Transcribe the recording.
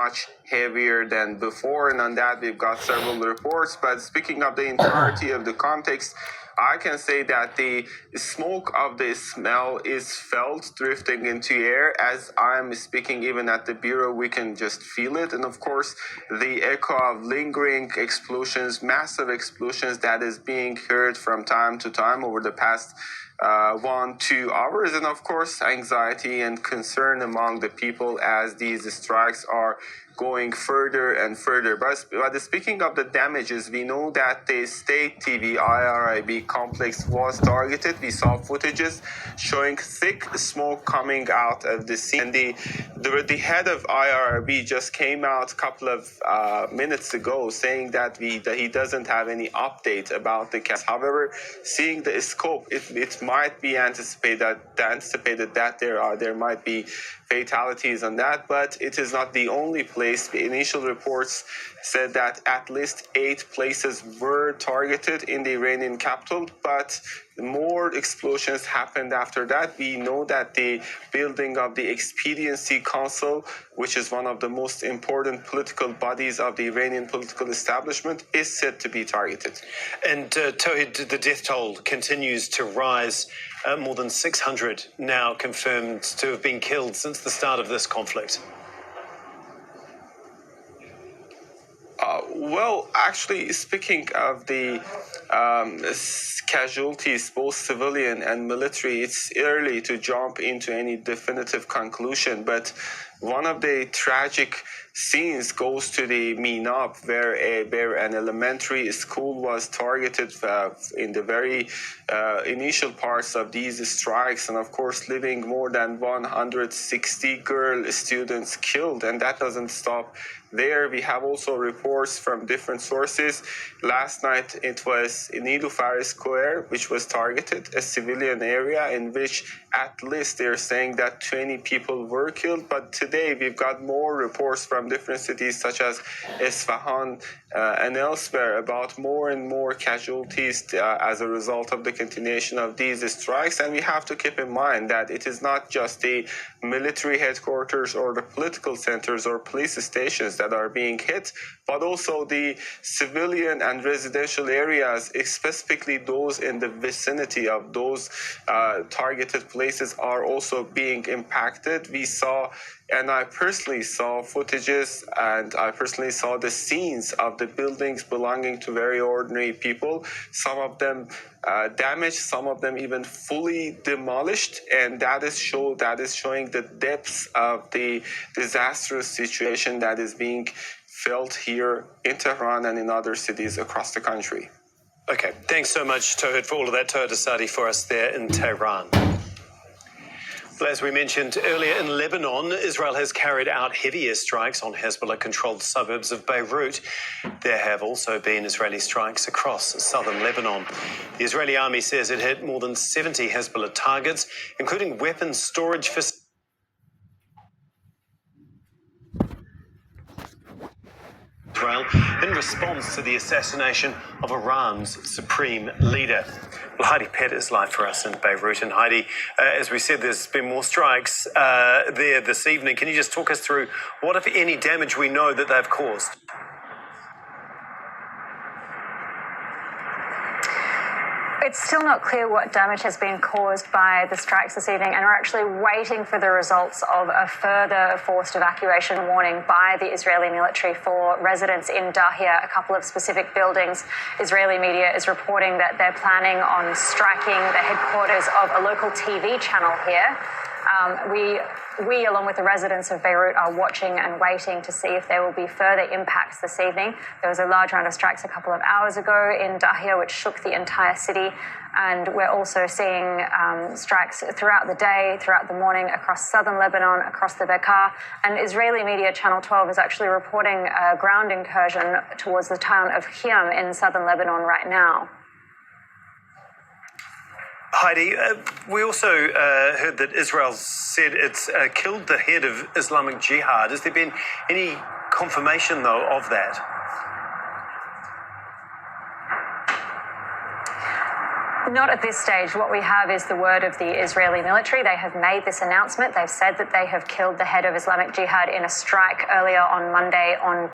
much heavier than before, and on that we've got several reports. But speaking of the entirety of the context, I can say that the smoke of the smell is felt drifting into air. As I'm speaking, even at the bureau, we can just feel it. And of course, the echo of lingering explosions, massive explosions that is being heard from time to time over the past 1-2 hours, and of course anxiety and concern among the people as these strikes are going further and further. But speaking of the damages, we know that the state TV IRIB complex was targeted. We saw footages showing thick smoke coming out of the scene. And the head of IRIB just came out a couple of minutes ago saying that he doesn't have any update about the case. However, seeing the scope, it might be anticipated that there might be fatalities on that, but it is not the only place. The initial reports said that at least 8 places were targeted in the Iranian capital, but more explosions happened after that. We know that the building of the Expediency Council, which is one of the most important political bodies of the Iranian political establishment, is said to be targeted. And Tawhid, the death toll continues to rise. More than 600 now confirmed to have been killed since the start of this conflict. Well, actually, speaking of the casualties, both civilian and military, it's early to jump into any definitive conclusion, but one of the tragic scenes goes to the Minab, where an elementary school was targeted in the very initial parts of these strikes, and of course leaving more than 160 girl students killed. And that doesn't stop there. We have also reports from different sources. Last night it was in Nilufar Square, which was targeted, a civilian area in which at least they're saying that 20 people were killed. But today we've got more reports from different cities such as Isfahan and elsewhere about more and more casualties as a result of the continuation of these strikes. And we have to keep in mind that it is not just the military headquarters or the political centers or police stations that are being hit, but also the civilian and residential areas, specifically those in the vicinity of those targeted places, are also being impacted. We saw, and I personally saw footages, and I personally saw the scenes of the buildings belonging to very ordinary people. Some of them damaged, some of them even fully demolished, and that is showing the depths of the disastrous situation that is being felt here in Tehran and in other cities across the country. Okay, thanks so much, Tawhid, for all of that. Tawhid Asadi for us there in Tehran. Well, as we mentioned earlier, in Lebanon, Israel has carried out heavy airstrikes on Hezbollah-controlled suburbs of Beirut. There have also been Israeli strikes across southern Lebanon. The Israeli army says it hit more than 70 Hezbollah targets, including weapons storage facilities. Israel in response to the assassination of Iran's supreme leader. Well, Heidi Pett is live for us in Beirut. And Heidi, as we said, there's been more strikes there this evening. Can you just talk us through what, if any, damage we know that they've caused? It's still not clear what damage has been caused by the strikes this evening, and we're actually waiting for the results of a further forced evacuation warning by the Israeli military for residents in Dahia, a couple of specific buildings. Israeli media is reporting that they're planning on striking the headquarters of a local TV channel here. We, along with the residents of Beirut, are watching and waiting to see if there will be further impacts this evening. There was a large round of strikes a couple of hours ago in Dahia, which shook the entire city. And we're also seeing strikes throughout the day, throughout the morning, across southern Lebanon, across the Bekaa. And Israeli media, Channel 12, is actually reporting a ground incursion towards the town of Khiam in southern Lebanon right now. Heidi, we also heard that Israel said it's killed the head of Islamic Jihad. Has there been any confirmation, though, of that? Not at this stage. What we have is the word of the Israeli military. They have made this announcement. They've said that they have killed the head of Islamic Jihad in a strike earlier on Monday on